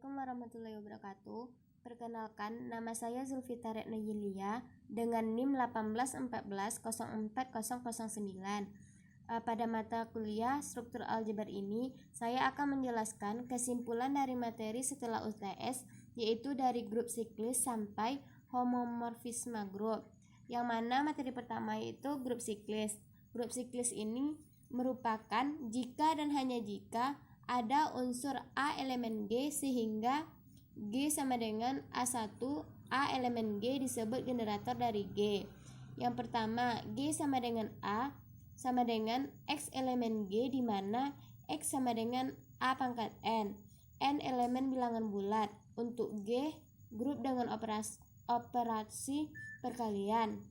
Assalamualaikum warahmatullahi wabarakatuh. Perkenalkan, nama saya Zulfita Retno Yulia dengan NIM 181404009. Pada mata kuliah struktur aljabar ini, saya akan menjelaskan kesimpulan dari materi setelah UTS, yaitu dari grup siklis sampai homomorfisme grup. Yang mana materi pertama yaitu grup siklis. Grup siklis ini merupakan jika dan hanya jika ada unsur A elemen G sehingga G sama dengan A1 A elemen G disebut generator dari G. Yang pertama, G sama dengan A sama dengan X elemen G, di mana X sama dengan A pangkat N elemen bilangan bulat. Untuk G, grup dengan operasi perkalian.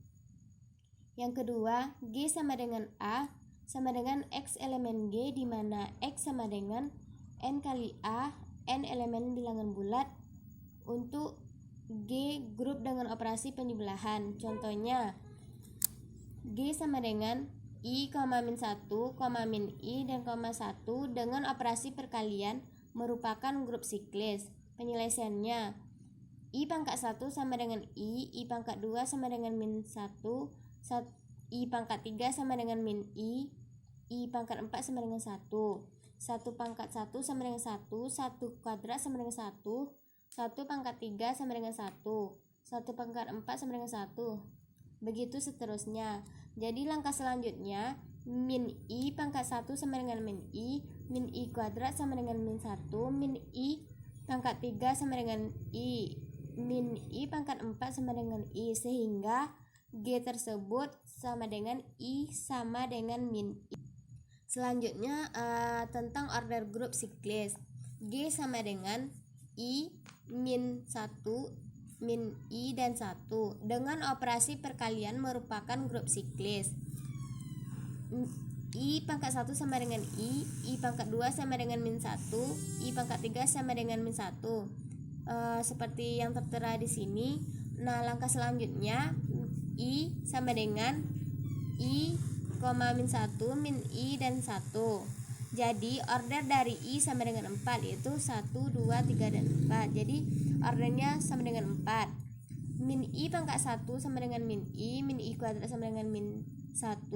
Yang kedua, G sama dengan A sama dengan X elemen G, di mana X sama dengan N kali A, N elemen bilangan bulat. Untuk G, grup dengan operasi penyebelahan. Contohnya, G sama dengan I, min 1, min I, dan 1 dengan operasi perkalian merupakan grup siklis. Penyelesaiannya, I pangkat 1 sama dengan I pangkat 2 sama dengan min 1, I pangkat 3 sama dengan min I pangkat 4 sama dengan 1 pangkat 1 sama dengan 1 kuadrat sama dengan 1 pangkat 3 sama dengan 1 pangkat 4 sama dengan 1, begitu seterusnya. Jadi langkah selanjutnya, min I pangkat 1 sama dengan min I kuadrat sama dengan min 1, min I pangkat 3 sama dengan min I pangkat 4 sama dengan I, sehingga G tersebut sama dengan I sama dengan min I. Selanjutnya tentang order grup siklis. G sama dengan I min 1, min I dan 1 dengan operasi perkalian merupakan grup siklis. I pangkat 1 sama dengan I pangkat 2 sama dengan min 1, I pangkat 3 sama dengan min 1. Seperti yang tertera di sini. Nah, langkah selanjutnya, I sama dengan I, min 1, min I dan 1. Jadi order dari I sama dengan 4, yaitu 1, 2, 3, dan 4. Jadi ordernya sama dengan 4. Min I pangkat 1 sama dengan min I kuadrat sama dengan min 1,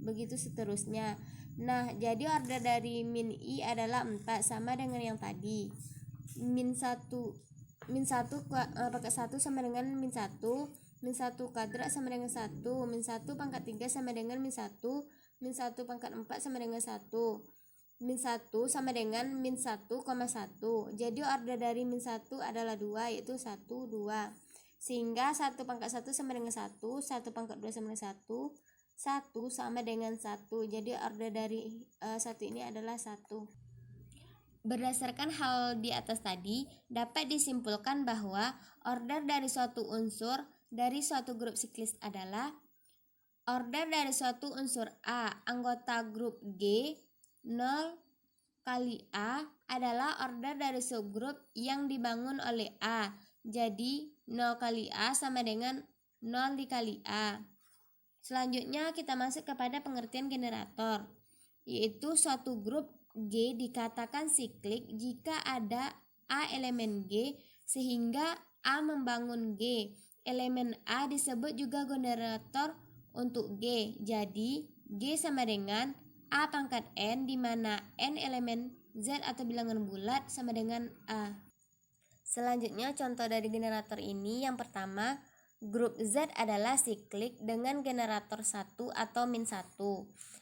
begitu seterusnya. Nah, jadi order dari min I adalah 4, sama dengan yang tadi. Min 1 pangkat 1 sama dengan min 1 kuadrat sama dengan 1, min 1 pangkat 3 sama dengan min 1 pangkat 4 sama dengan 1, min 1 sama dengan min 1, 1. Jadi order dari min 1 adalah 2, yaitu 1, 2. Sehingga 1 pangkat 1 sama dengan 1 pangkat 2 sama dengan 1 sama dengan 1. Jadi order dari 1 ini adalah 1. Berdasarkan hal di atas tadi, dapat disimpulkan bahwa order dari suatu unsur dari suatu grup siklis adalah order dari suatu unsur A anggota grup G 0 kali A adalah order dari subgrup yang dibangun oleh A. Jadi 0 kali A sama dengan 0 dikali A. Selanjutnya kita masuk kepada pengertian generator, yaitu suatu grup G dikatakan siklik jika ada A elemen G sehingga A membangun G. Elemen A disebut juga generator untuk G. Jadi G sama dengan A pangkat N, di mana N elemen Z atau bilangan bulat sama dengan A. Selanjutnya contoh dari generator ini. Yang pertama, grup Z adalah siklik dengan generator 1 atau min 1.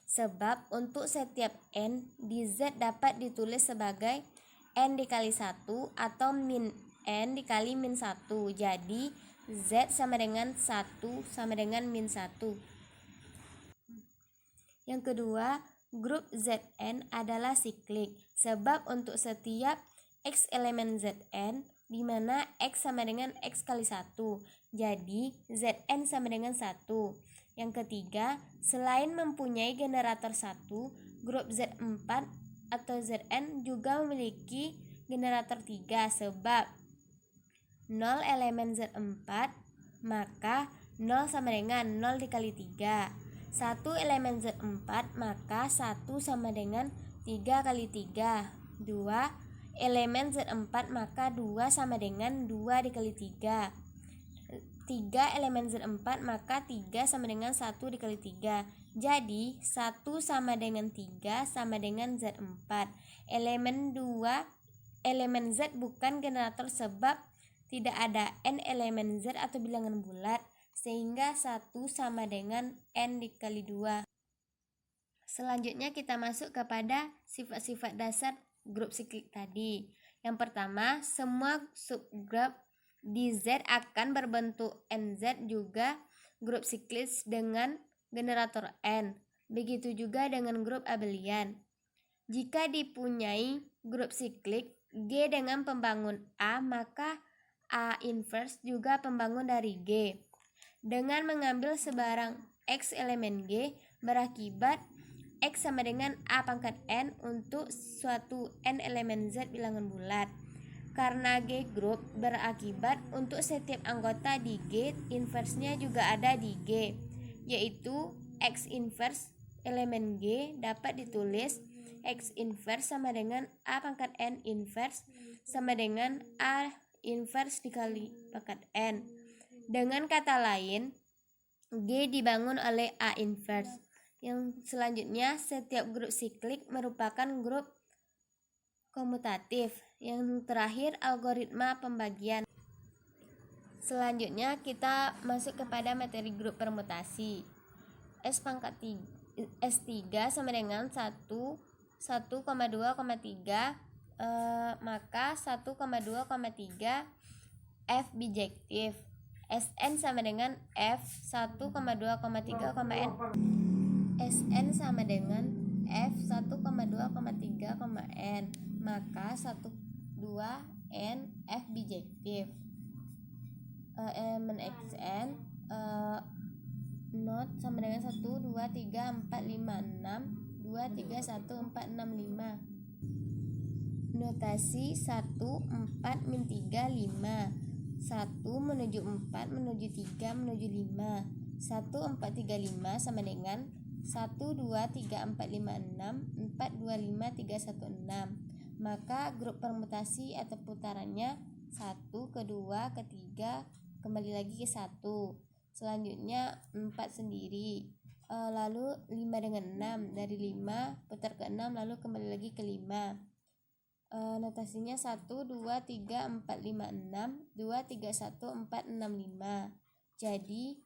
Sebab untuk setiap N di Z dapat ditulis sebagai N dikali 1 atau min N dikali min 1. Jadi Z sama dengan 1 sama dengan min 1. Yang kedua, grup Zn adalah siklik. Sebab untuk setiap X elemen Zn, di mana X sama dengan X kali 1. Jadi Zn sama dengan 1. Yang ketiga, selain mempunyai generator 1, grup Z4 atau Zn juga memiliki generator 3. Sebab 0 elemen Z4, maka 0 sama dengan 0 dikali 3. 1 elemen Z4, maka 1 sama dengan 3 kali 3. 2 elemen Z4, maka 2 sama dengan 2 dikali 3. 3 elemen Z4, maka 3 sama dengan 1 dikali 3. Jadi 1 sama dengan 3 sama dengan Z4. Elemen Z bukan generator sebab tidak ada n elemen Z atau bilangan bulat, sehingga 1 sama dengan n dikali 2. Selanjutnya kita masuk kepada sifat-sifat dasar grup siklik tadi. Yang pertama, semua subgrup di Z akan berbentuk NZ, juga grup siklis dengan generator N. Begitu juga dengan grup abelian. Jika dipunyai grup siklik G dengan pembangun A, maka A inverse juga pembangun dari G. Dengan mengambil sebarang X elemen G, berakibat X sama dengan A pangkat N untuk suatu N elemen Z bilangan bulat. Karena G grup, berakibat untuk setiap anggota di G, inversnya juga ada di G, yaitu X inverse elemen G dapat ditulis X inverse sama dengan A pangkat N inverse sama dengan A inverse dikali pangkat N. Dengan kata lain, G dibangun oleh A inverse. Yang selanjutnya, setiap grup siklik merupakan grup komutatif. Yang terakhir, algoritma pembagian. Selanjutnya kita masuk kepada materi grup permutasi. S3 sama dengan 1,2,3, maka 1,2,3 F bijektif. Sn sama dengan F 1,2,3, N. Sn sama dengan F 1,2,3, N, maka 2N F bijektif. Elemen Xn not sama dengan 1, 2, 3, 4, 5, 6, 2, 3, 1, 4, 6, 5. Notasi 1, 4, min 3, 5. 1 menuju 4, menuju 3, menuju 5. 1, 4, 3, 5 sama dengan 1, 2, 3, 4, 5, 6, 4, 2, 5, 3, 1, 6. Maka grup permutasi atau putarannya 1, kedua, ketiga, kembali lagi ke 1. Selanjutnya 4 sendiri, lalu 5 dengan 6, dari 5 putar ke 6, lalu kembali lagi ke 5. Notasinya 1, 2, 3, 4, 5, 6, 2, 3, 1, 4, 6, 5. Jadi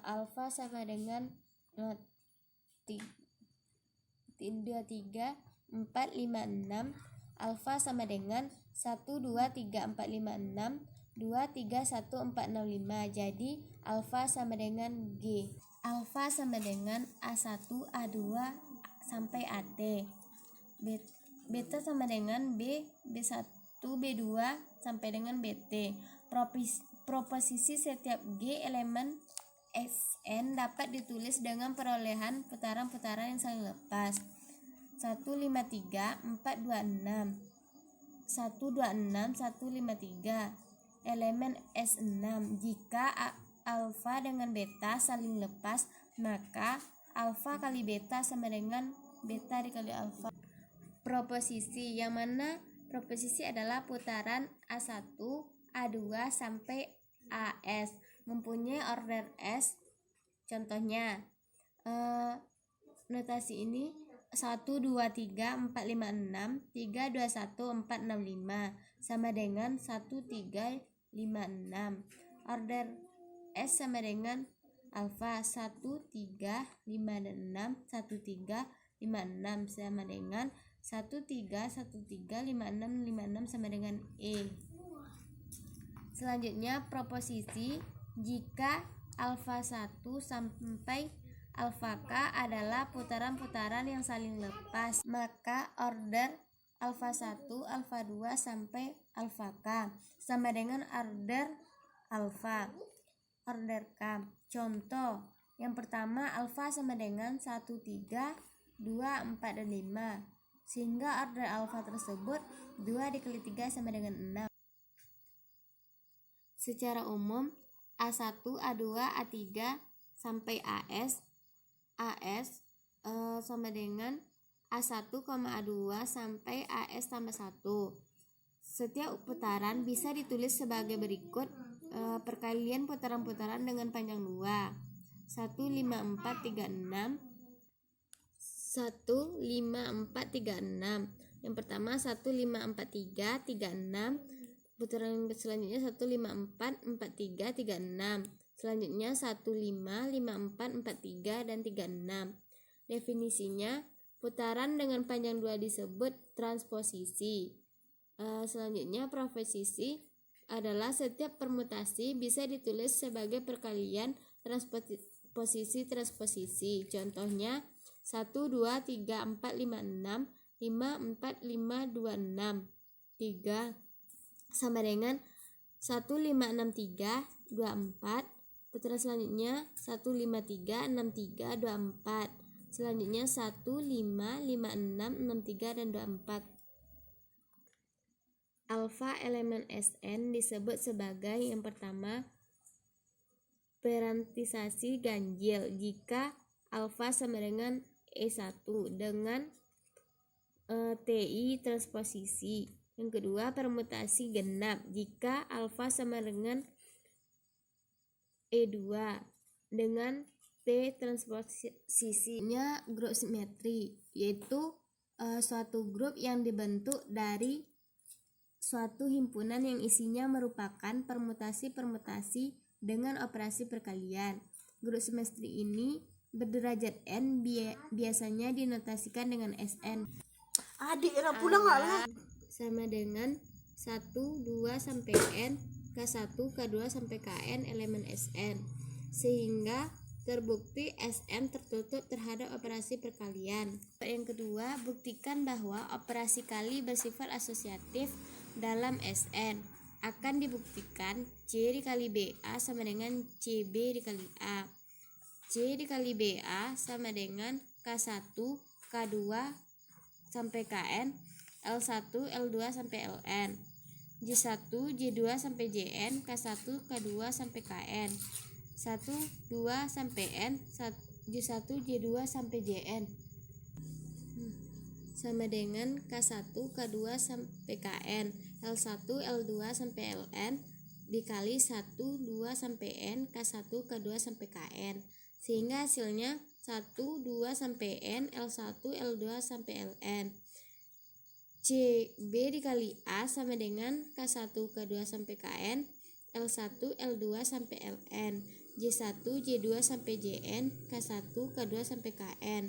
alfa sama dengan 2, 3, 4, 5, 6. Alfa sama dengan 1, 2, 3, 4, 5, 6, 2, 3, 1, 4, 6, 5. Jadi alfa sama dengan G. Alfa sama dengan A1, A2 sampai AT. Beta sama dengan B, B1, B2 sampai dengan BT. Proposisi setiap G elemen Sn dapat ditulis dengan perolehan putaran-putaran yang saling lepas. 153, 426, 126, 153. Elemen S6. Jika alfa dengan beta saling lepas, maka alfa kali beta sama dengan beta dikali alfa. Proposisi, yang mana proposisi adalah putaran A1, A2 sampai AS mempunyai order S. Contohnya notasi ini 1, 2, 3, 4, 5, 6, 3, 2, 1, 4, 6, 5 sama dengan 1, 3, 5, 6. Order S sama dengan alfa 1, 3, 5, dan 6, 1, 3, 5, 6 sama dengan 1, 3, 1, 3, 5, 6, 5, 6 sama dengan E. Selanjutnya proposisi, jika alfa 1 sampai alfa K adalah putaran-putaran yang saling lepas, maka order alfa 1, alfa 2 sampai alfa K sama dengan order alfa, order K. Contoh yang pertama, alfa sama dengan 1, 3, 2, 4, dan 5, sehingga order alfa tersebut 2 dikali 3 sama dengan 6. Secara umum A1, A2, A3 sampai AS sama dengan A1, A2 sampai AS tambah 1. Setiap putaran bisa ditulis sebagai berikut. Perkalian putaran-putaran dengan panjang 2. 1, 5, 4, 3, 6. 1, 5, 4, 3, 6. Yang pertama 1, 5, 4, 3, 3, 6. Putaran selanjutnya 1, 5, 4, 4, 3, 3, 6. Selanjutnya 1, 5, 5, 4, 4, 3, dan 3, 6. Definisinya, putaran dengan panjang 2 disebut transposisi. Selanjutnya, profesisi adalah setiap permutasi bisa ditulis sebagai perkalian transposisi. Contohnya 1, 2, 3, 4, 5, 6, 5, 4, 5, 2, 6. 3 sama dengan 1, 5, 6, 3, 2, 4. Putaran selanjutnya 1, 5, 3, 6, 3, 2, 4. Selanjutnya 1, 5, 5, 6, 6, 3, dan 2, 4. Alfa elemen Sn disebut sebagai yang pertama perantisasi ganjil jika alfa sama dengan E1 dengan TI transposisi. Yang kedua, permutasi genap jika alfa sama dengan E2 dengan T transposisinya grup simetri, yaitu suatu grup yang dibentuk dari suatu himpunan yang isinya merupakan permutasi-permutasi dengan operasi perkalian. Grup simetri ini berderajat n biasanya dinotasikan dengan Sn. Adik enak pulang nggak lah? Sama dengan 1, 2 sampai n, K1, K2 sampai Kn elemen Sn, sehingga terbukti Sn tertutup terhadap operasi perkalian. Yang kedua, buktikan bahwa operasi kali bersifat asosiatif dalam Sn. Akan dibuktikan C dikali BA sama dengan CB dikali A. C dikali BA sama dengan K1, K2 sampai Kn, L1, L2 sampai Ln, J1, J2 sampai Jn, K1, K2 sampai Kn, 1, 2 sampai N, J1, J2 sampai Jn, sama dengan K1, K2 sampai Kn, L1, L2 sampai Ln, dikali 1, 2 sampai N, K1, K2 sampai Kn, sehingga hasilnya 1, 2 sampai N, L1, L2 sampai Ln. CB dikali A sama dengan K1, K2 sampai Kn, L1, L2 sampai Ln, J1, J2 sampai Jn, K1, K2 sampai Kn,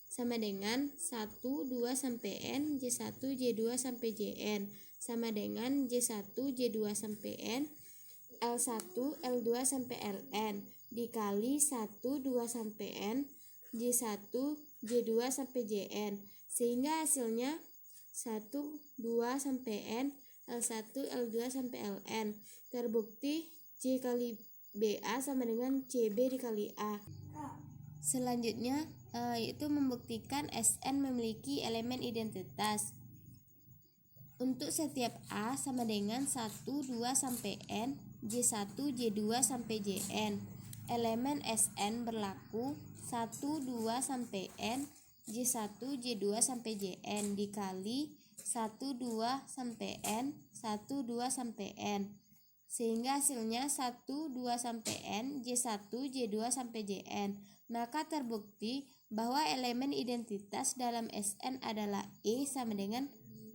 sama dengan 1, 2 sampai N, J1, J2 sampai Jn, sama dengan J1, J2 sampai N, L1, L2 sampai Ln, dikali 1, 2 sampai N, J1, J2 sampai Jn, sehingga hasilnya 1, 2 sampai N, L1, L2 sampai Ln. Terbukti C kali BA sama dengan CB dikali A. Selanjutnya yaitu membuktikan Sn memiliki elemen identitas. Untuk setiap A sama dengan 1, 2 sampai N, J1, J2 sampai Jn, elemen Sn berlaku 1, 2 sampai N, J1, J2 sampai Jn dikali 1, 2 sampai N, 1, 2 sampai N, sehingga hasilnya 1, 2 sampai N, J1, J2 sampai Jn. Maka terbukti bahwa elemen identitas dalam Sn adalah E sama dengan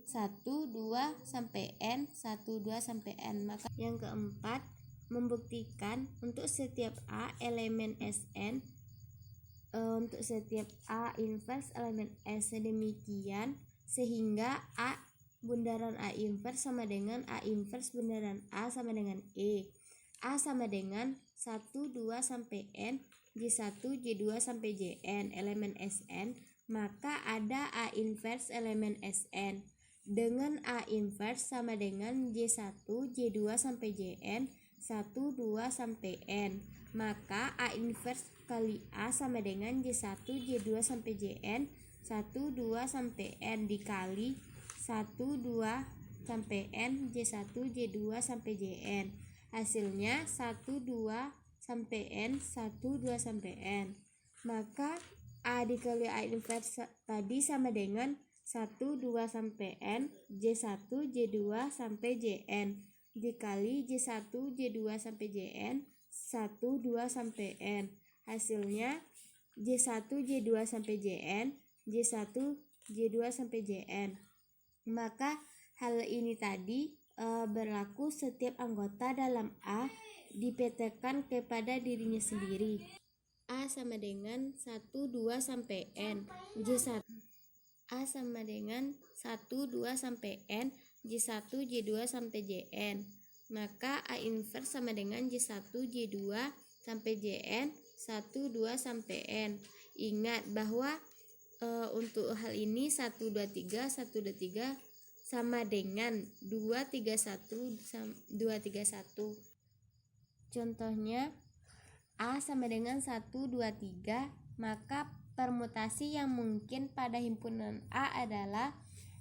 1, 2 sampai N, 1, 2 sampai N. Maka yang keempat, membuktikan untuk setiap A elemen Sn, untuk setiap A inverse elemen S sedemikian sehingga A bundaran A inverse sama dengan A inverse bundaran A sama dengan E. A sama dengan 1, 2 sampai N, J1, J2 sampai Jn elemen Sn, maka ada A inverse elemen Sn. Dengan A inverse sama dengan J1, J2 sampai Jn, 1, 2 sampai N, maka A inverse kali A sama dengan J1, J2 sampai Jn, 1, 2 sampai N dikali 1, 2 sampai N, J1, J2 sampai Jn. Hasilnya 1, 2 sampai N, 1, 2 sampai N. Maka A dikali A inverse tadi sama dengan 1, 2 sampai N, J1, J2 sampai Jn, dikali J1, J2 sampai Jn, 1, 2 sampai N. Hasilnya J1, J2 sampai Jn, J1, J2 sampai Jn. Maka hal ini tadi berlaku setiap anggota dalam A dipetakan kepada dirinya sendiri. A sama dengan 1, 2 sampai N, J1. A sama dengan 1, 2 sampai N, J1, J2 sampai Jn. Maka A inverse sama dengan J1, J2 sampai Jn, 1, 2 sampai N. Ingat bahwa untuk hal ini 1, 2, 3, 1, 2, 3 sama dengan 2, 3, 1, 2, 3, 1. Contohnya A sama dengan 1, 2, 3, maka permutasi yang mungkin pada himpunan A adalah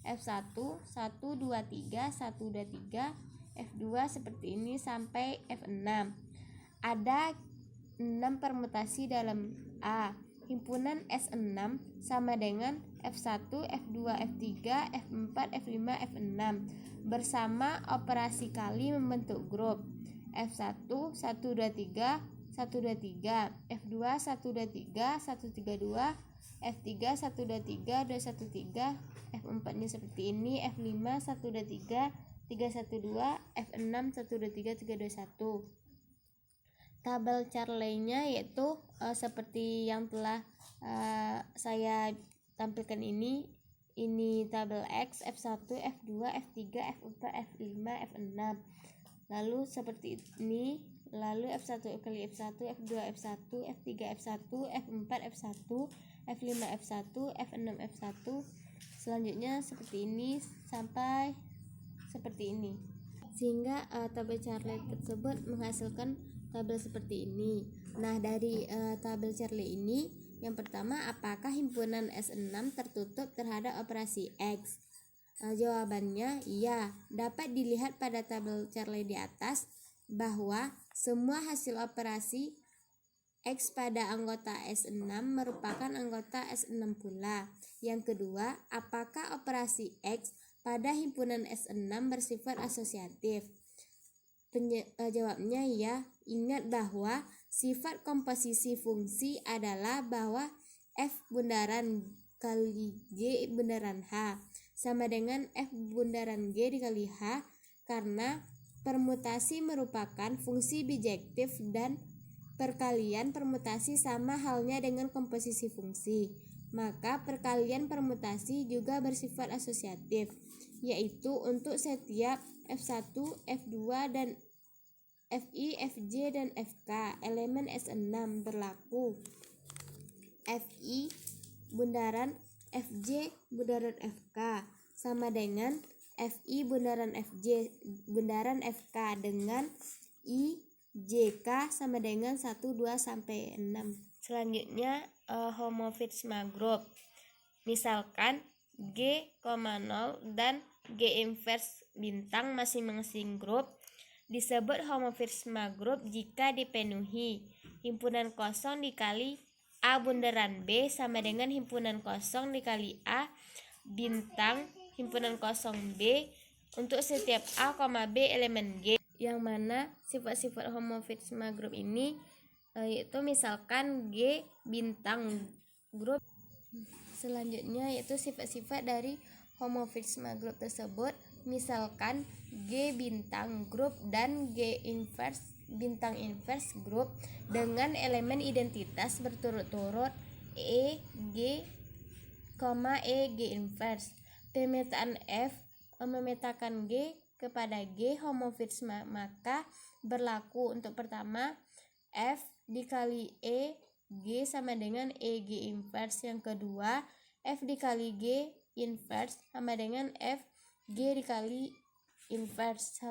F1, 1, 2, 3, 1, 2, 3, F2 seperti ini sampai F6. Ada 6 permutasi dalam A. Himpunan S6 sama dengan F1, F2, F3, F4, F5, F6 bersama operasi kali membentuk grup. F1, 1, 2, 3, 1, 2, 3, F2, 1, 2, 3, 1, 3, 2, F3, 1, 2, 3, 2, 1, 3, F4 nya seperti ini, F5, 1, 2, 3, 3, 1, 2, F6, 1, 2, 3, 3, 2, 1. Tabel Charley-nya yaitu seperti yang telah saya tampilkan ini tabel X, F1, F2, F3, F4, F5, F6. Lalu seperti ini, lalu F1 kali F1, F2 F1, F3 F1, F4 F1, F5 F1, F6 F1. Selanjutnya seperti ini sampai seperti ini. Sehingga tabel Charley tersebut menghasilkan tabel seperti ini. Nah, dari tabel Charley ini, yang pertama, apakah himpunan S6 tertutup terhadap operasi X? Jawabannya iya. Dapat dilihat pada tabel Charley di atas bahwa semua hasil operasi X pada anggota S6 merupakan anggota S6 pula. Yang kedua, apakah operasi X pada himpunan S6 bersifat asosiatif? Jawabnya ya. Ingat bahwa sifat komposisi fungsi adalah bahwa F bundaran kali G bundaran H sama dengan F bundaran G dikali H, karena permutasi merupakan fungsi bijektif dan perkalian permutasi sama halnya dengan komposisi fungsi. Maka perkalian permutasi juga bersifat asosiatif, yaitu untuk setiap F1, F2, dan Fi, Fj, dan Fk elemen S6 berlaku. Fi bundaran Fj bundaran Fk sama dengan Fi bundaran Fj bundaran Fk dengan I Jk sama dengan 1, 2, sampai 6. Selanjutnya homomorfisme grup. Misalkan G, 0 dan G inverse bintang masing-masing grup disebut homomorfisme grup jika dipenuhi. Himpunan kosong dikali A bundaran B sama dengan himpunan kosong dikali A bintang himpunan kosong B untuk setiap A, B elemen G, yang mana sifat-sifat homomorfisme grup ini yaitu misalkan G bintang grup. Selanjutnya yaitu sifat-sifat dari homomorfisme grup tersebut, misalkan G bintang grup dan G inverse bintang inverse grup dengan elemen identitas berturut-turut E, G, E, G inverse. Pemetaan F memetakan G kepada G homomorfisme, maka berlaku untuk pertama F dikali E G sama dengan E G inverse. Yang kedua, F dikali G inverse sama dengan F G dikali inverse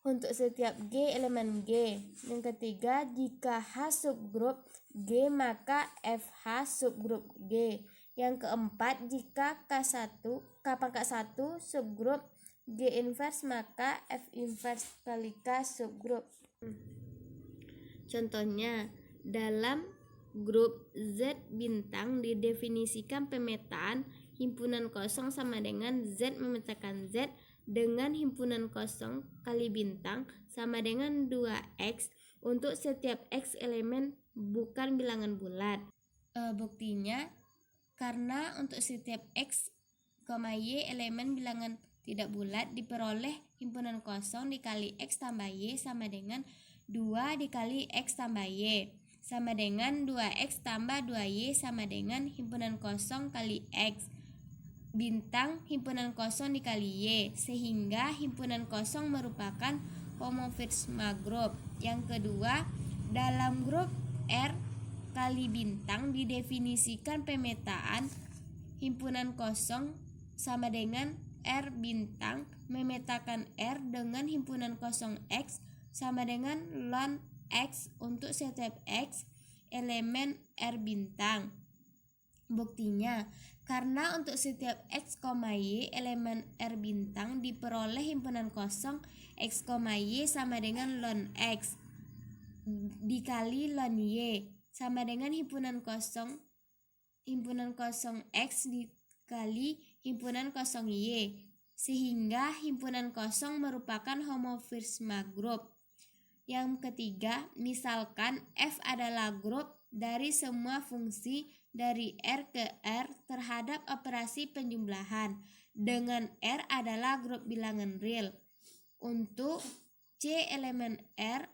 untuk setiap G elemen G. Yang ketiga, jika H subgrup G maka FH subgrup G. Yang keempat, jika K1 subgrup G inverse maka F inverse kali K subgrup. Contohnya, dalam grup Z bintang didefinisikan pemetaan himpunan kosong sama dengan Z memetakan Z dengan himpunan kosong kali bintang sama dengan 2X untuk setiap X elemen bukan bilangan bulat. Buktinya, karena untuk setiap X, Y elemen bilangan tidak bulat diperoleh himpunan kosong dikali X tambah Y sama dengan 2 dikali X tambah Y sama dengan 2X tambah 2Y sama dengan himpunan kosong kali X bintang himpunan kosong dikali Y, sehingga himpunan kosong merupakan homomorfisme grup. Yang kedua, dalam grup R kali bintang didefinisikan pemetaan himpunan kosong sama dengan R bintang memetakan R dengan himpunan kosong X sama dengan ln X untuk setiap X elemen R bintang. Buktinya, karena untuk setiap X, Y elemen R bintang diperoleh himpunan kosong X, Y sama dengan ln X dikali ln Y sama dengan himpunan kosong X dikali himpunan kosong Y, sehingga himpunan kosong merupakan homomorfisme grup. Yang ketiga, misalkan F adalah grup dari semua fungsi dari R ke R terhadap operasi penjumlahan dengan R adalah grup bilangan real. Untuk C elemen R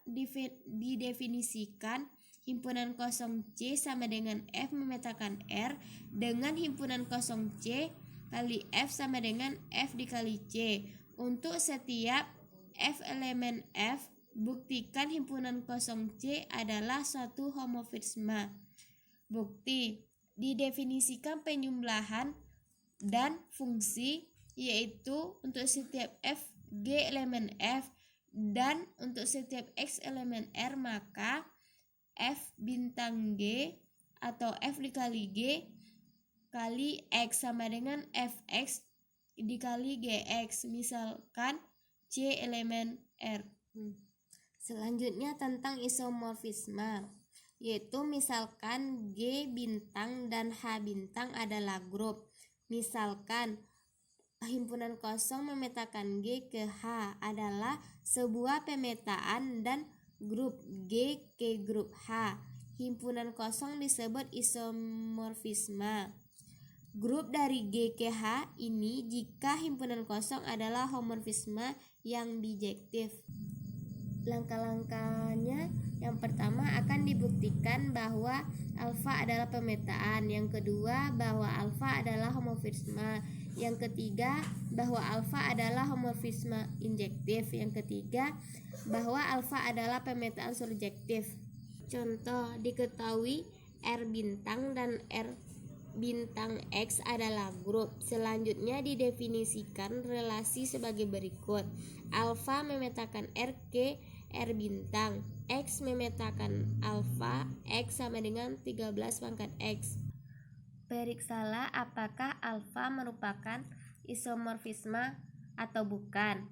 didefinisikan himpunan kosong C sama dengan F memetakan R dengan himpunan kosong C kali F sama dengan F dikali C. Untuk setiap F elemen F, buktikan himpunan kosong C adalah suatu homomorfisme. Bukti, didefinisikan penjumlahan dan fungsi, yaitu untuk setiap F G elemen F dan untuk setiap X elemen R, maka F bintang G atau F dikali G kali X sama dengan Fx dikali Gx, misalkan C elemen R. Selanjutnya tentang isomorfisme, yaitu misalkan G bintang dan H bintang adalah grup. Misalkan himpunan kosong memetakan G ke H adalah sebuah pemetaan dan grup G ke grup H. Himpunan kosong disebut isomorfisme grup dari G ke H ini jika himpunan kosong adalah homomorfisme yang bijektif. Langkah-langkahnya, yang pertama akan dibuktikan bahwa alfa adalah pemetaan, yang kedua bahwa alfa adalah homomorfisme, yang ketiga bahwa alfa adalah homomorfisme injektif, yang ketiga bahwa alfa adalah pemetaan surjektif. Contoh, diketahui R bintang dan R bintang X adalah grup. Selanjutnya didefinisikan relasi sebagai berikut. Alfa memetakan R ke R bintang, X memetakan alfa X sama dengan 13 pangkat X. Periksalah apakah alfa merupakan isomorfisme atau bukan.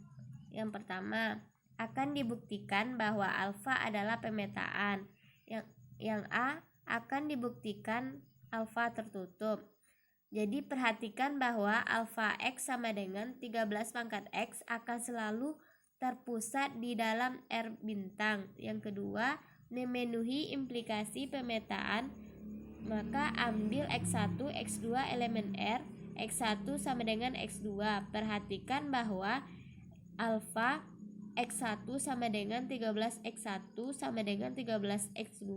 Yang pertama, akan dibuktikan bahwa alfa adalah pemetaan. Yang A, akan dibuktikan alfa tertutup. Jadi perhatikan bahwa alfa X sama dengan 13 pangkat X akan selalu terpusat di dalam R bintang. Yang kedua, memenuhi implikasi pemetaan, maka ambil X1, X2 elemen R, X1 sama dengan X2. Perhatikan bahwa alfa X1 sama dengan 13 X1 sama dengan 13 X2,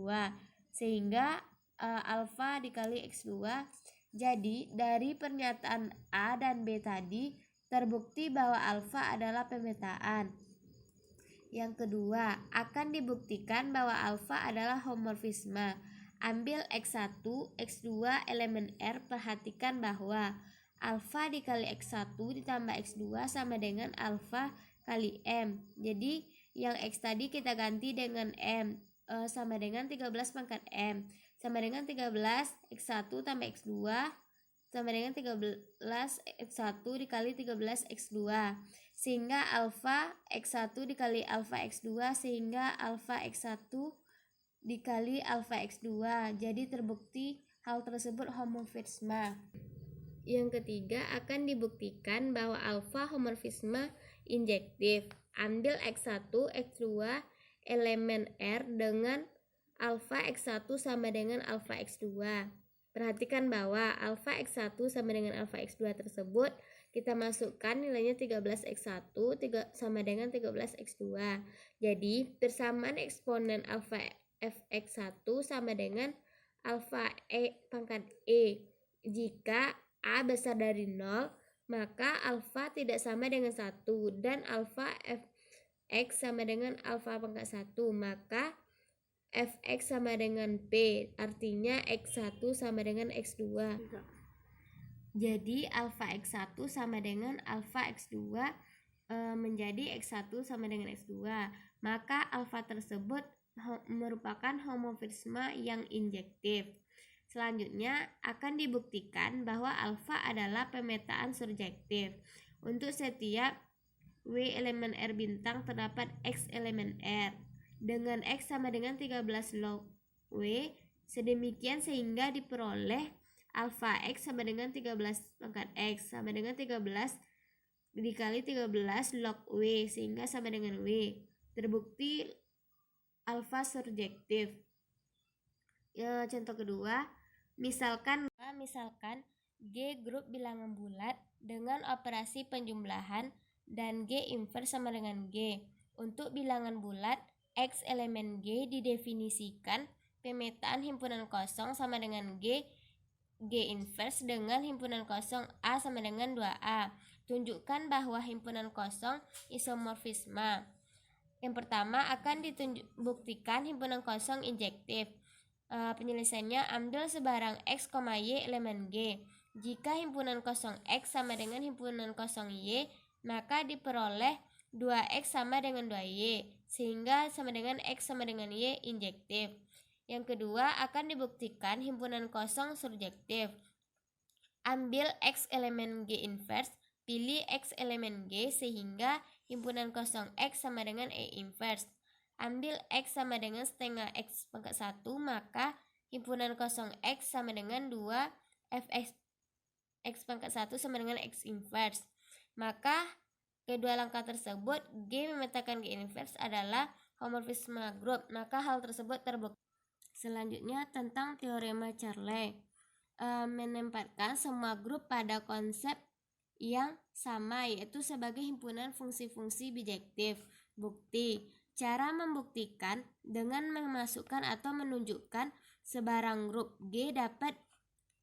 sehingga alfa dikali X2. Jadi dari pernyataan A dan B tadi terbukti bahwa alfa adalah pemetaan. Yang kedua, akan dibuktikan bahwa alfa adalah homomorfisme. Ambil X1, X2 elemen R, perhatikan bahwa alfa dikali X1 ditambah X2 sama dengan alfa kali M. Jadi yang X tadi kita ganti dengan M, sama dengan 13 pangkat M, sama dengan 13 X1 tambah X2 sama dengan 13 X1 dikali 13 X2, sehingga alfa X1 dikali alfa X2, sehingga alfa X1 dikali alfa X2. Jadi terbukti hal tersebut homomorfisme. Yang ketiga, akan dibuktikan bahwa alfa homomorfisme injektif. Ambil X1, X2 elemen R dengan alfa X1 sama dengan alfa X2. Perhatikan bahwa alfa X1 sama dengan alfa X2 tersebut kita masukkan nilainya 13X1 sama dengan 13X2. Jadi persamaan eksponen alfa Fx1 sama dengan alfa pangkat E. Jika A besar dari 0, maka alfa tidak sama dengan 1 dan alfa Fx sama dengan alfa pangkat 1, maka Fx sama dengan P, artinya X1 sama dengan X2. Jadi alfa X1 sama dengan alfa X2 menjadi X1 sama dengan X2. Maka alfa tersebut merupakan homomorfisme yang injektif. Selanjutnya akan dibuktikan bahwa alfa adalah pemetaan surjektif. Untuk setiap W elemen R bintang terdapat X elemen R dengan X sama dengan 13 log W, sedemikian sehingga diperoleh alfa X sama dengan 13 pangkat X sama dengan 13 dikali 13 log W sehingga sama dengan W. Terbukti alfa surjektif. Contoh kedua, misalkan G grup bilangan bulat dengan operasi penjumlahan dan G inverse sama dengan G. Untuk bilangan bulat, X elemen G didefinisikan pemetaan himpunan kosong sama dengan G inverse dengan himpunan kosong A sama dengan 2A. Tunjukkan bahwa himpunan kosong isomorfisme. Yang pertama akan dibuktikan himpunan kosong injektif. Penyelesaiannya, ambil sebarang X, Y elemen G. Jika himpunan kosong X sama dengan himpunan kosong Y, maka diperoleh 2X sama dengan 2Y, sehingga sama dengan X sama dengan Y injektif. Yang kedua, akan dibuktikan himpunan kosong surjektif. Ambil X elemen G inverse, pilih X elemen G sehingga himpunan kosong X sama dengan E inverse. Ambil X sama dengan setengah X pangkat 1, maka himpunan kosong X sama dengan 2 Fx X pangkat 1 sama dengan X inverse. Maka kedua langkah tersebut G memetakan G inverse adalah homomorfisme grup, maka hal tersebut terbukti. Selanjutnya tentang teorema Charle, menempatkan semua grup pada konsep yang sama, yaitu sebagai himpunan fungsi-fungsi bijektif. Bukti. Cara membuktikan dengan memasukkan atau menunjukkan sebarang grup G dapat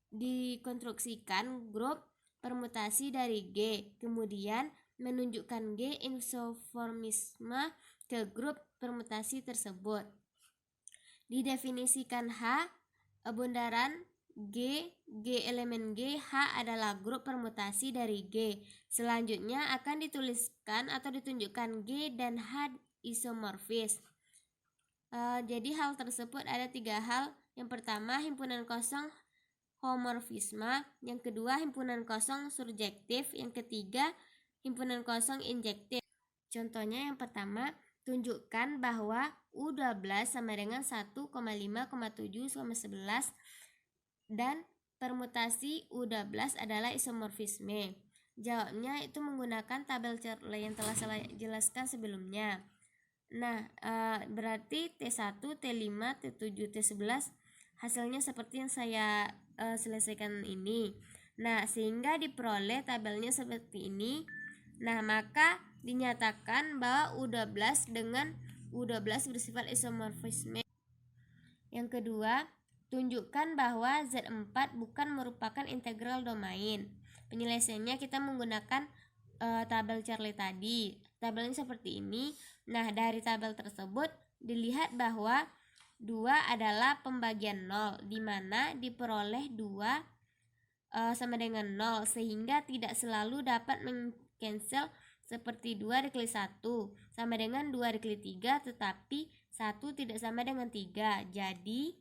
dikonstruksikan grup permutasi dari G, kemudian menunjukkan G isoformisme ke grup permutasi tersebut. Didefinisikan H, bundaran G elemen G, H adalah grup permutasi dari G. Selanjutnya akan dituliskan atau ditunjukkan G dan H isomorfis. Jadi hal tersebut ada 3 hal. Yang pertama, himpunan kosong homomorfisme. Yang kedua, himpunan kosong surjektif. Yang ketiga, himpunan kosong injektif. Contohnya yang pertama, tunjukkan bahwa U12 sama dengan 1,5,7,11 dan permutasi U12 adalah isomorfisme. Jawabnya itu menggunakan tabel Charle yang telah saya jelaskan sebelumnya. Nah, berarti T1, T5, T7, T11 hasilnya seperti yang saya selesaikan ini. Nah, sehingga diperoleh tabelnya seperti ini. Nah, maka dinyatakan bahwa U12 dengan U12 bersifat isomorfisme. Yang kedua, tunjukkan bahwa Z4 bukan merupakan integral domain. Penyelesaiannya kita menggunakan tabel Charle tadi. Tabelnya seperti ini. Nah, dari tabel tersebut dilihat bahwa 2 adalah pembagian 0, di mana diperoleh 2 sama dengan 0, sehingga tidak selalu dapat meng-cancel seperti 2 dikali 1 sama dengan 2 dikali 3, tetapi 1 tidak sama dengan 3. Jadi,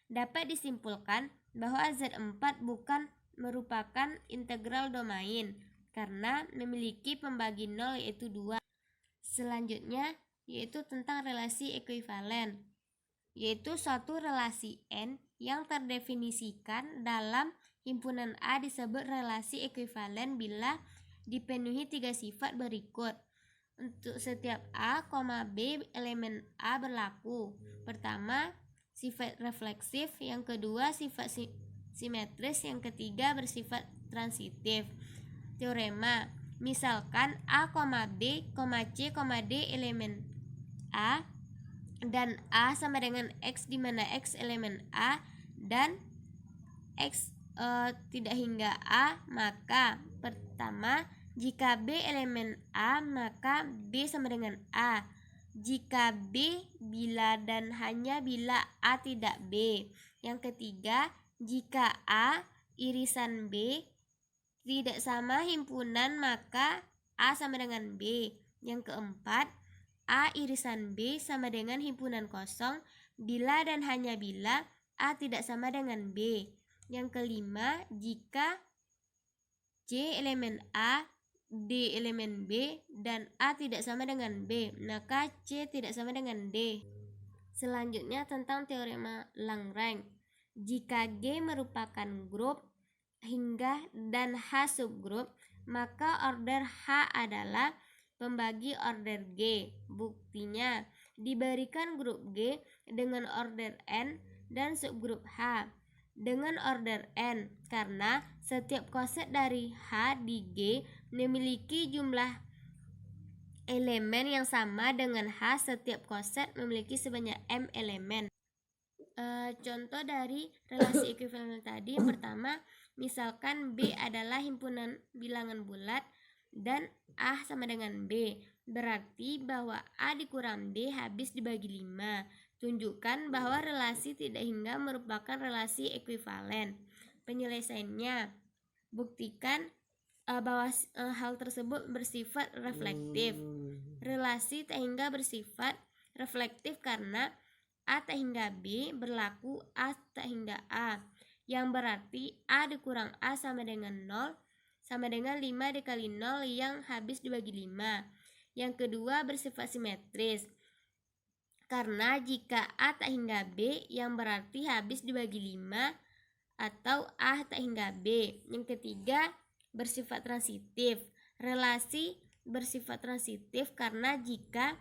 dapat disimpulkan bahwa Z4 bukan merupakan integral domain karena memiliki pembagi 0 yaitu 2. Selanjutnya yaitu tentang relasi ekuivalen. yaitu suatu relasi N yang terdefinisikan dalam himpunan A disebut relasi ekuivalen bila dipenuhi 3 sifat berikut. Untuk setiap A, B elemen A berlaku. Pertama, sifat refleksif, yang kedua sifat simetris, yang ketiga bersifat transitif. Teorema, misalkan A, B, C, D elemen A dan A sama dengan X di mana X elemen A dan X tidak hingga A, maka pertama, jika B elemen A maka B sama dengan A. Jika B bila dan hanya bila A tidak B. Yang ketiga, jika A irisan B tidak sama himpunan maka A sama dengan B. Yang keempat, A irisan B sama dengan himpunan kosong bila dan hanya bila A tidak sama dengan B. Yang kelima, jika C elemen A, D elemen B, dan A tidak sama dengan B, maka C tidak sama dengan D. Selanjutnya tentang teorema Lagrange. Jika G merupakan grup hingga dan H subgrup, maka order H adalah pembagi order G. Buktinya, diberikan grup G dengan order N dan subgrup H dengan order N, karena setiap koset dari H di G memiliki jumlah elemen yang sama dengan H. Setiap koset memiliki sebanyak M elemen. Contoh dari relasi ekuivalen tadi, pertama, misalkan B adalah himpunan bilangan bulat dan A sama dengan B, berarti bahwa A dikurang B habis dibagi 5. Tunjukkan bahwa relasi tidak hingga merupakan relasi ekuivalen. Penyelesaiannya, buktikan bahwa hal tersebut bersifat reflektif. Relasi tak hingga bersifat reflektif karena A tak hingga B berlaku A tak hingga A, yang berarti A dikurang A sama dengan 0 sama dengan 5 dikali 0 yang habis dibagi 5. Yang kedua, bersifat simetris karena jika A tak hingga B, yang berarti habis dibagi 5 atau A tak hingga B. Yang ketiga, bersifat transitif. Relasi bersifat transitif karena jika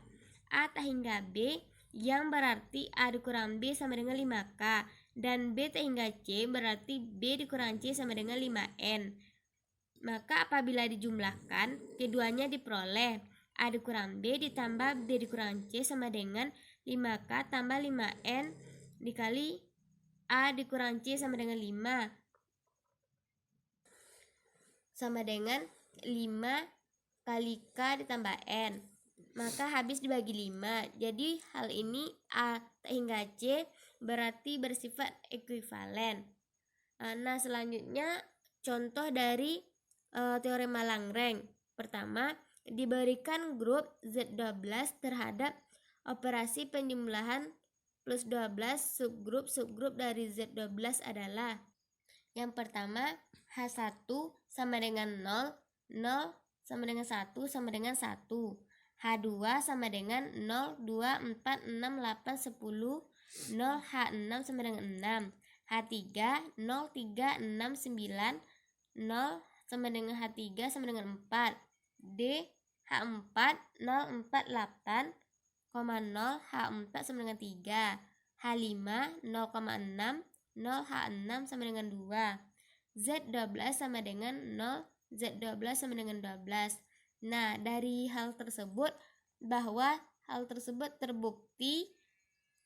A tak hingga B, yang berarti A dikurang B sama dengan 5K, dan B tak hingga C berarti B dikurang C sama dengan 5N. Maka apabila dijumlahkan, keduanya diperoleh A dikurang B ditambah B dikurang C sama dengan 5K tambah 5N dikali A dikurang C sama dengan 5 sama dengan 5 kali K ditambah N, maka habis dibagi 5. Jadi hal ini A hingga C berarti bersifat ekuivalen. Nah, selanjutnya contoh dari teorema Lagrange. Pertama, diberikan grup Z12 terhadap operasi penjumlahan plus 12, subgrup dari Z12 adalah: yang pertama, H1 sama dengan 0, 0 sama dengan 1 sama dengan 1. H2 sama dengan 0, 2, 4, 6, 8, 10, 0, H6 sama dengan 6. H3, 0, 3, 6, 9, 0 sama dengan H3 sama dengan 4. D, H4, 0, 4, 8, 0, H4 sama dengan 3. H5, 0,6, 0, H6 sama dengan 2. Z12 sama dengan 0, Z12 sama dengan 12. Nah, dari hal tersebut bahwa hal tersebut terbukti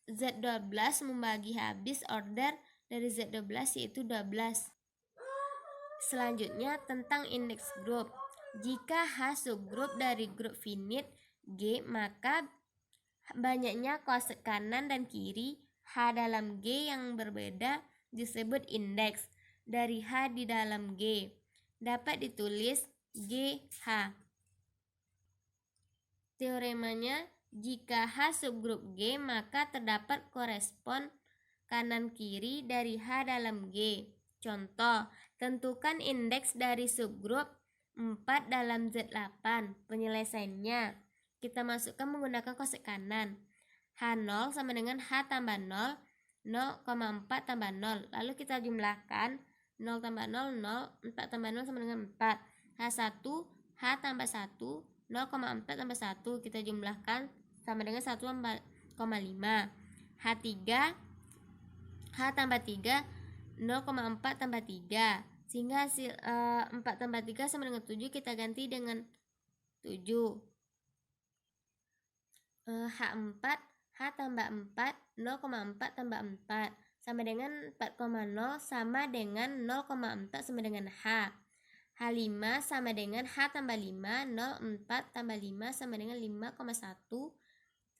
Z12 membagi habis order dari Z12 yaitu 12. Selanjutnya tentang indeks grup. Jika H subgrup dari grup finite G, maka banyaknya koset kanan dan kiri H dalam G yang berbeda disebut indeks dari H di dalam G. Dapat ditulis GH. Teoremanya, jika H subgrup G, maka terdapat korespon kanan kiri dari H dalam G. Contoh, tentukan indeks dari subgrup 4 dalam Z8. Penyelesaiannya, kita masukkan menggunakan koset kanan. H0 sama dengan H tambah 0, 0,4 tambah 0. Lalu kita jumlahkan 0 tambah 0, 0, 4 tambah 0 sama dengan 4. H1, H tambah 1, 0,4 tambah 1. Kita jumlahkan sama dengan 1,5. H3, H tambah 3, 0,4 tambah 3. Sehingga hasil 4 tambah 3 sama dengan 7. Kita ganti dengan 7. H4, H tambah 4, 0,4 tambah 4 sama dengan 4,0 sama dengan 0,4 sama dengan H. H5 sama dengan H tambah 5, 0,4 tambah 5 sama dengan 5,1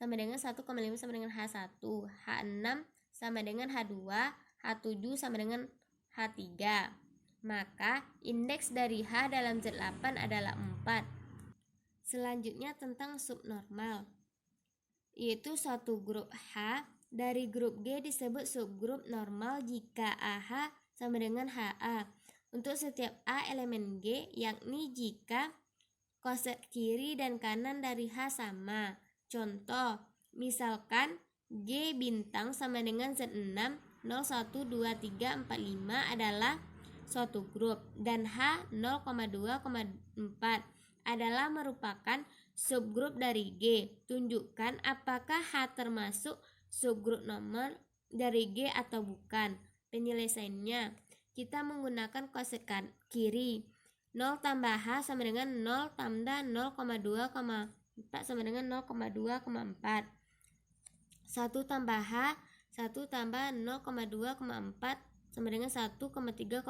sama dengan 1,5 sama dengan H1. H6 sama dengan H2, H7 sama dengan H3. Maka indeks dari H dalam Z8 adalah 4. Selanjutnya tentang subnormal, yaitu suatu grup H dari grup G disebut subgrup normal jika AH sama dengan HA untuk setiap A elemen G, yakni jika koset kiri dan kanan dari H sama. Contoh, misalkan G bintang sama dengan Z6, 0, 1, 2, 3, 4, 5 adalah suatu grup dan H 0,2,4 adalah merupakan subgrup dari G. Tunjukkan apakah H termasuk subgrup normal dari G atau bukan. Penyelesaiannya, kita menggunakan koset kiri. 0 tambah H sama dengan 0 tambah 0,2,4 sama dengan 0,2,4. 1 tambah H, 1 tambah 0,2,4 sama dengan 1,3,5.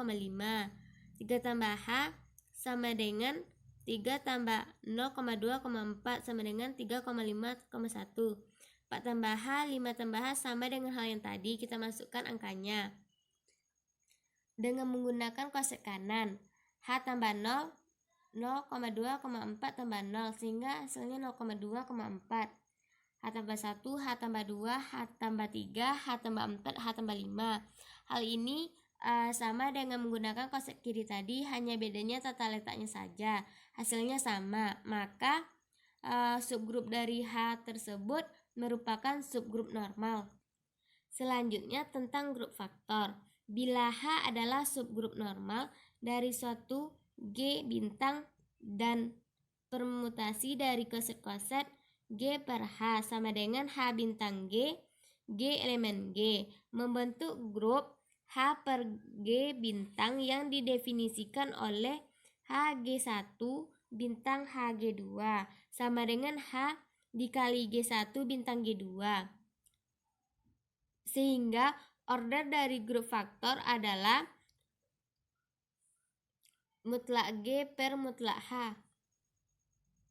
3 tambah H sama dengan 3 tambah 0,2,4 sama dengan 3,5,1. 4 tambah H, 5 tambah H sama dengan hal yang tadi. Kita masukkan angkanya dengan menggunakan koset kanan. H tambah 0, 0,2,4 tambah 0 sehingga hasilnya 0,2,4. H tambah 1, H tambah 2, H tambah 3, H tambah 4, H tambah 5. Hal ini sama dengan menggunakan koset kiri tadi, hanya bedanya tata letaknya saja. Hasilnya sama, maka subgrup dari H tersebut merupakan subgrup normal. Selanjutnya tentang grup faktor. Bila H adalah subgrup normal dari suatu G bintang dan permutasi dari koset-koset G per H sama dengan H bintang G, G elemen G, membentuk grup H per G bintang yang didefinisikan oleh HG1 bintang HG2 sama dengan H dikali G1 bintang G2. Sehingga order dari grup faktor adalah mutlak G per mutlak H.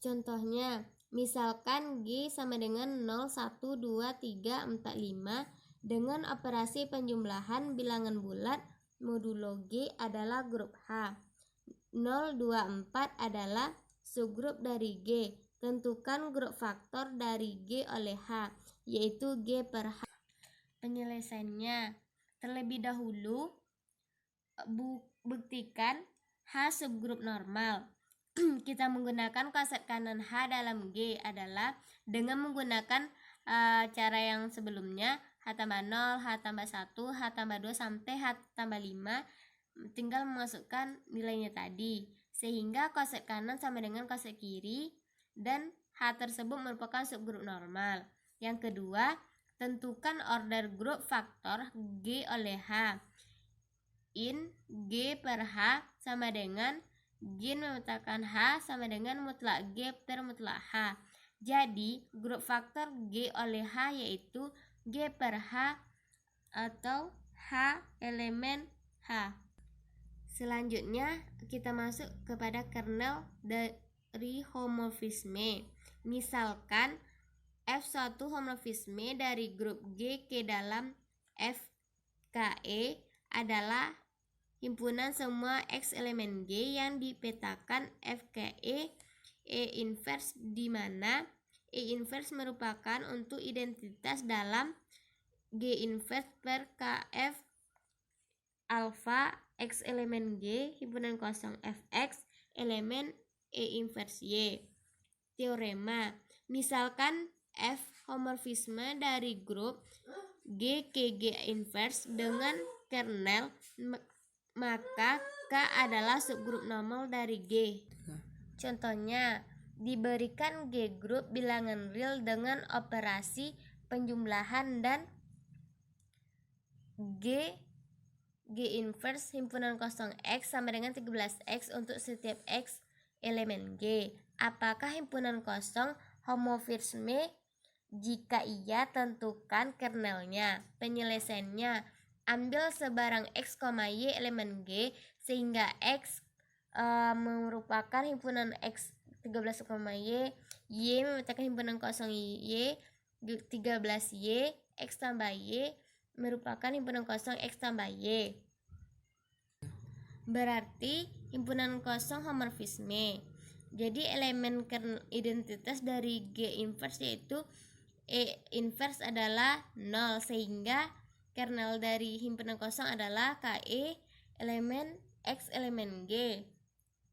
Contohnya, misalkan G sama dengan 0, 1, 2, 3, 4, 5 dengan operasi penjumlahan bilangan bulat modulo G adalah grup H. 0, 2, 4 adalah subgrup dari G. Tentukan grup faktor dari G oleh H, yaitu G per H. Penyelesaiannya, terlebih dahulu buktikan H subgrup normal. Kita menggunakan koset kanan H dalam G adalah dengan menggunakan cara yang sebelumnya, H tambah 0, H tambah 1, H tambah 2 sampai H tambah 5, tinggal memasukkan nilainya tadi, sehingga koset kanan sama dengan koset kiri dan H tersebut merupakan subgrup normal. Yang kedua, tentukan order grup faktor G oleh H. In G per H sama dengan Gin memetakan H sama dengan mutlak G per mutlak H. Jadi, grup faktor G oleh H yaitu G per H atau H elemen H. Selanjutnya, kita masuk kepada kernel dari homomorfisme. Misalkan F1 homomorfisme dari grup G ke dalam FKE adalah himpunan semua X elemen G yang dipetakan FKE E inverse, di mana E inverse merupakan untuk identitas dalam G inverse per KF alpha X elemen G himpunan kosong Fx elemen E inverse Y. Teorema, misalkan F homorfisme dari grup G ke G inverse dengan kernel, maka K adalah subgrup normal dari G. Contohnya, diberikan G grup bilangan real dengan operasi penjumlahan dan G inverse himpunan kosong X sama dengan 13X untuk setiap X elemen G. Apakah himpunan kosong homomorfisme? Jika iya, tentukan kernelnya. Penyelesaiannya, ambil sebarang X, Y elemen G sehingga X merupakan himpunan X 13, Y memetakan himpunan kosong Y 13Y, X tambah Y merupakan himpunan kosong X tambah Y. Berarti himpunan kosong homomorfisme. Jadi elemen identitas dari G inverse yaitu E inverse adalah 0, sehingga kernel dari himpunan kosong adalah KE elemen X elemen G.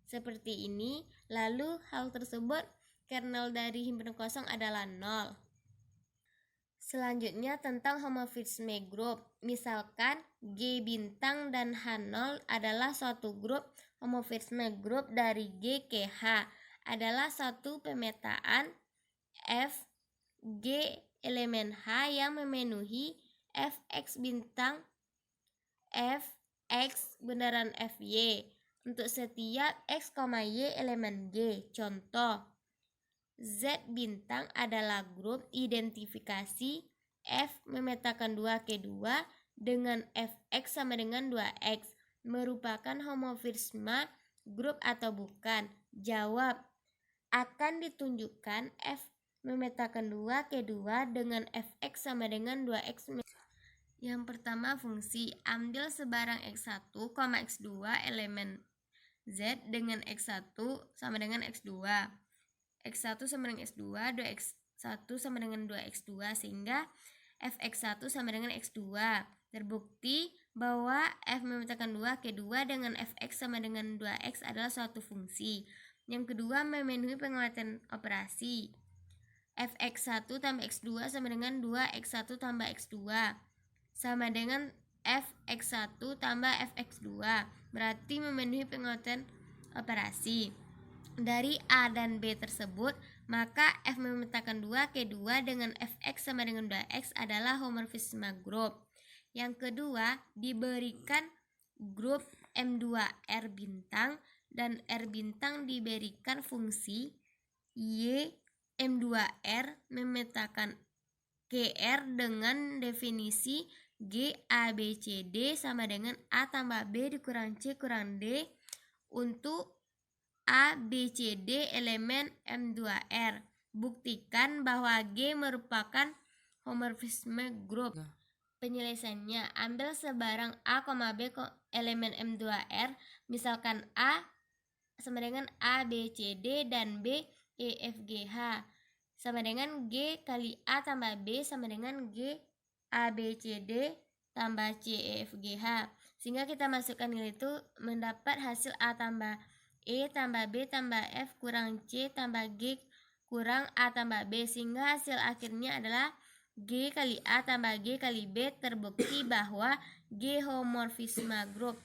Seperti ini. Lalu hal tersebut kernel dari himpunan kosong adalah 0. Selanjutnya tentang homomorfisme grup. Misalkan G bintang dan H0 adalah suatu grup. Homomorfisme grup dari G ke H adalah suatu pemetaan F G elemen H yang memenuhi Fx bintang Fx bundaran Fy untuk setiap X, Y elemen G. Contoh, Z bintang adalah grup identifikasi F memetakan 2 ke 2 dengan Fx sama dengan 2x. Merupakan homomorfisme grup atau bukan? Jawab, akan ditunjukkan F memetakan 2 ke 2 dengan Fx sama dengan 2x. Yang pertama fungsi, ambil sebarang X1, X2 elemen Z dengan X1 sama dengan X2. X1 sama dengan X2, 2x1 sama dengan 2x2, sehingga Fx1 sama dengan X2. Terbukti bahwa F memetakan 2 ke 2 dengan Fx sama dengan 2x adalah suatu fungsi. Yang kedua, memenuhi penguatan operasi. Fx1 tambah X2 sama dengan 2x1 tambah X2 sama dengan Fx1 tambah Fx2, berarti memenuhi penguatan operasi. Dari A dan B tersebut, maka F memetakan 2 ke 2 dengan Fx sama dengan 2x adalah homomorfisme grup. Yang kedua, diberikan grup M2R bintang dan R bintang diberikan fungsi Y M2R memetakan KR dengan definisi G A B C D sama dengan A tambah B dikurang C kurang D untuk A, B, C, D elemen M2R. Buktikan bahwa G merupakan homomorfisme grup. Penyelesaiannya, ambil sebarang A, B elemen M2R. Misalkan A sama dengan A, B, C, D dan B, E, F, G, H sama dengan G kali A tambah B sama dengan G A, B, C, D tambah C, E, F, G, H. Sehingga kita masukkan nilai itu mendapat hasil A tambah E tambah B tambah F kurang C tambah G kurang A tambah B, sehingga hasil akhirnya adalah G kali A tambah G kali B. Terbukti bahwa G homomorfisme grup.